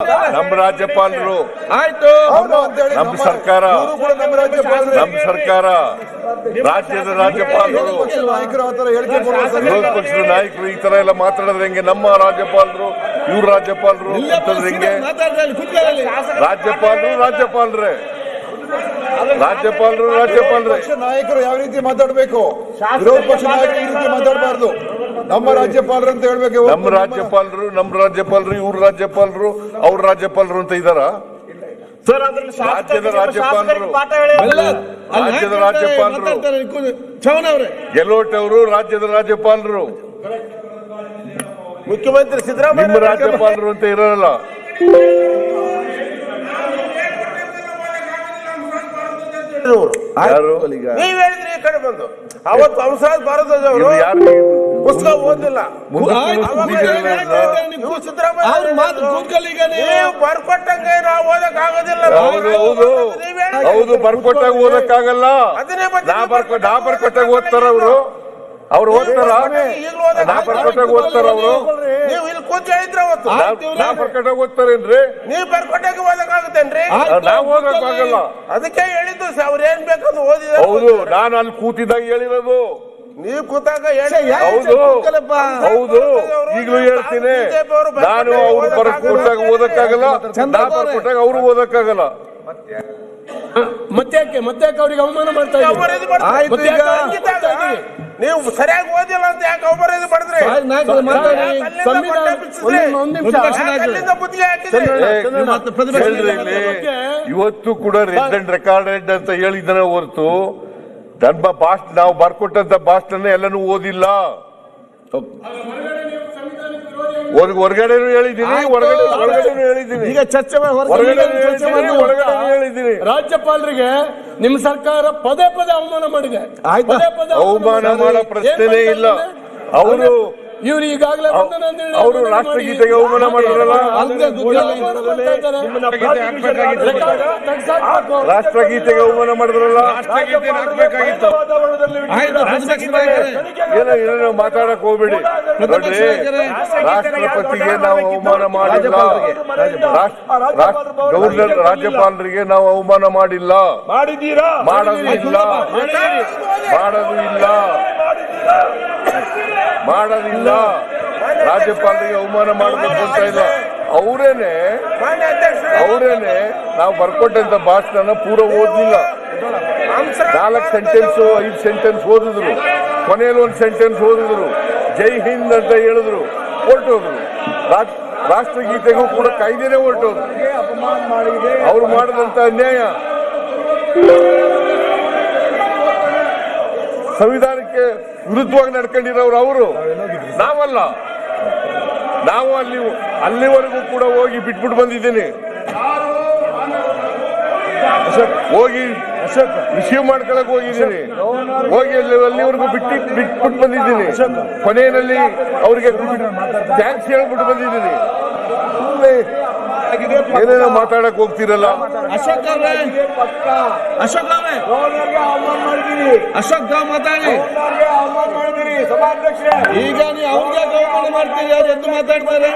ನಮ್ಮ ರಾಜ್ಯಪಾಲರು ಆಯ್ತು ನಮ್ಮ ಸರ್ಕಾರ ರಾಜ್ಯದ ರಾಜ್ಯಪಾಲರು ವಿರೋಧ ಪಕ್ಷದ ನಾಯಕರು ಈ ತರ ಎಲ್ಲ ಮಾತಾಡಿದ್ರೆ ಹೆಂಗೆ? ನಮ್ಮ ರಾಜ್ಯಪಾಲರು ಇವ್ರ ರಾಜ್ಯಪಾಲರು ಅಂತಂದ್ರೆ ಹೆಂಗೆ? ರಾಜ್ಯಪಾಲರೇ ನಾಯಕರು ಯಾವ ರೀತಿ ಮಾತಾಡಬೇಕು? ವಿರೋಧ ಪಕ್ಷ ನಾಯಕರು ಈ ರೀತಿ ಮಾತಾಡಬಾರ್ದು. ನಮ್ಮ ರಾಜ್ಯಪಾಲರು ಅಂತ ಹೇಳ್ಬೇಕು. ನಮ್ಮ ರಾಜ್ಯಪಾಲರು ಇವ್ರ ರಾಜ್ಯಪಾಲರು ಅವ್ರ ರಾಜ್ಯಪಾಲರು ಅಂತ ಇದ್ದಾರ? ರಾಜ್ಯದ ರಾಜ್ಯಪಾಲರು ಗೆಲೋಟ್ ಅವರು ರಾಜ್ಯದ ರಾಜ್ಯಪಾಲರು, ಮುಖ್ಯಮಂತ್ರಿ ಸಿದ್ದರಾಮಯ್ಯ ನಿಮ್ಮ ರಾಜ್ಯಪಾಲರು ಅಂತ ಇರಲ್ಲ. ಯಾರು ನೀವ್ ಹೇಳಿದ್ರಿ ಈ ಕಡೆ ಬಂದು ಅವತ್ತು ಹಂಸರಾಜ್ ಭಾರತದವರು ಪುಸ್ತಕ ಓದಿಲ್ಲ. ಬರ್ಕೊಟ್ಟಂಗೆ ನಾವು ಓದಕ್ ಆಗೋದಿಲ್ಲ. ಹೌದು, ಬರ್ಕೊಟ್ಟಾಗ ಓದಕ್ಕಾಗಲ್ಲ. ನಾ ಬರ್ಕೊಟ್ಟಾಗ ಓದ್ತಾರ ಅವ್ರು ಓದ್ತಾರ? ನಾ ಬರ್ಕೊಟ್ಟಾಗ ಓದ್ತಾರ ಅವರು? ನೀವು ಇಲ್ಲಿ ಕೂತ್ ಹೇಳಿದ್ರ ಅವತ್ತು ನಾ ಬರ್ಕೊಟ್ಟಾಗ ಓದ್ತಾರೇನ್ರಿ? ನೀವ್ ಬರ್ಕೊಟ್ಟಾಗ ಓದಕ್ಕಾಗುತ್ತೇನ್ರಿ? ನಾವ್ ಓದಕ್ಕಾಗಲ್ಲ. ಅದಕ್ಕೆ ಹೇಳಿದ್ದು ಅವ್ರ ಏನ್ ಬೇಕಂತ ಓದಿದ. ಹೌದು, ನಾನು ಅಲ್ಲಿ ಕೂತಿದ್ದಾಗ ಹೇಳಿರೋದು. ನೀವು ಕೂತಾಗ ಹೌದು, ಈಗಲೂ ಹೇಳ್ತೀನಿ. ನಾನು ಅವ್ರು ಬರ್ಕೊಟ್ಟಾಗ ಓದಕ್ಕಾಗಲ್ಲ, ನಾ ಬರ್ಕೊಟ್ಟಾಗ ಅವ್ರು ಓದಕ್ಕಾಗಲ್ಲ. ಮತ್ತೆ ಅವ್ರಿಗೆ ಅವಮಾನ ಮಾಡ್ತಾ ನೀವು ಸರಿಯಾಗಿ ಓದಿಲ್ಲ ಅಂತ ಯಾಕೆ ಅವಮಾನ ಮಾಡಿದ್ರಿ? ಇವತ್ತು ಕೂಡ ರೆಡ್ ಅಂಡ್ ರೆಕಾರ್ಡೆಡ್ ಅಂತ ಹೇಳಿದ್ರೆ ಹೊರತು ನನ್ನ ಭಾಷಣ, ನಾವು ಬರ್ಕೊಟ್ಟಂತ ಭಾಷಣ ಎಲ್ಲನೂ ಓದಿಲ್ಲ. ಹೊರಗಡೆನೂ ಹೇಳಿದ್ದೀನಿ, ಹೊರಗಡೆನೂ ಹೇಳಿದ್ದೀನಿ. ಈಗ ಚರ್ಚೆ ಹೇಳಿದ್ದೀನಿ. ರಾಜ್ಯಪಾಲರಿಗೆ ನಿಮ್ಮ ಸರ್ಕಾರ ಪದೇ ಅವಮಾನ ಮಾಡಿದೆ. ಅವಮಾನ ಮಾಡೋ ಪ್ರಶ್ನೆನೇ ಇಲ್ಲ. ಅವರು ಇವ್ರು ಈಗಾಗಲೇ ಅವರು ರಾಷ್ಟ್ರಗೀತೆಗೆ ಅವಮಾನ ಮಾಡಿದ್ರಲ್ಲ, ರಾಷ್ಟ್ರಗೀತೆಗೆ ಅವಮಾನ ಮಾಡಿದ್ರಲ್ಲ. ಏನೇನೋ ಮಾತಾಡಕ್ ಹೋಗ್ಬೇಡಿ. ನೋಡ್ರಿ, ರಾಷ್ಟ್ರಪತಿಗೆ ನಾವು ಅವಮಾನ ಮಾಡಿಲ್ಲ, ಗವರ್ನರ್ ರಾಜ್ಯಪಾಲರಿಗೆ ನಾವು ಅವಮಾನ ಮಾಡಿಲ್ಲ, ಮಾಡೋದು ಇಲ್ಲ. ರಾಜ್ಯಪಾಲರಿಗೆ ಅವಮಾನ ಮಾಡಬೇಕು ಅಂತ ಇಲ್ಲ. ಅವರೇನೆ ನಾವು ಬರ್ಕೊಟ್ಟಂತ ಭಾಷಣ ಪೂರ ಓದ್ಲಿಲ್ಲ. 4 ಸೆಂಟೆನ್ಸ್ 5 ಸೆಂಟೆನ್ಸ್ ಓದಿದ್ರು, ಕೊನೆಯಲ್ಲಿ 1 ಸೆಂಟೆನ್ಸ್ ಓದಿದ್ರು, ಜೈ ಹಿಂದ್ ಅಂತ ಹೇಳಿದ್ರು, ಹೊರಟೋದ್ರು. ರಾಷ್ಟ್ರಗೀತೆಗೂ ಕೂಡ ಕಾಯ್ದೆನೆ ಹೊರಟೋದ್ರು. ಅವ್ರು ಮಾಡಿದಂತ ಅನ್ಯಾಯ ಸಂವಿಧಾನಕ್ಕೆ ವಿರುದ್ಧವಾಗಿ ನಡ್ಕೊಂಡಿರೋರು ಅವರು, ನಾವಲ್ಲ. ನಾವು ಅಲ್ಲಿವರೆಗೂ ಕೂಡ ಹೋಗಿ ಬಿಟ್ಬಿಟ್ಟು ಬಂದಿದ್ದೀನಿ. ಹೋಗಿ ರಿಸೀವ್ ಮಾಡ್ಕೊಳಕ್ ಹೋಗಿದ್ದೀನಿ, ಹೋಗಿ ಅಲ್ಲಿವರೆಗೂ ಬಿಟ್ಬಿಟ್ಟು ಬಂದಿದ್ದೀನಿ. ಕೊನೆಯಲ್ಲಿ ಅವ್ರಿಗೆ ಥ್ಯಾಂಕ್ಸ್ ಹೇಳ್ಬಿಟ್ಟು ಬಂದಿದ್ದೀನಿ. ಏನೇನೋ ಮಾತಾಡಕ್ ಹೋಗ್ತಿರಲ್ಲ. ಅಶೋಕ್ ಮಾತಾಡಿ. ಈಗ ನೀವು ಅವ್ರಿಗೆ ಅವಮಾನ ಮಾಡ್ತೀರಿ, ಅವ್ರು ಎದ್ದು ಮಾತಾಡ್ತಾರೆ.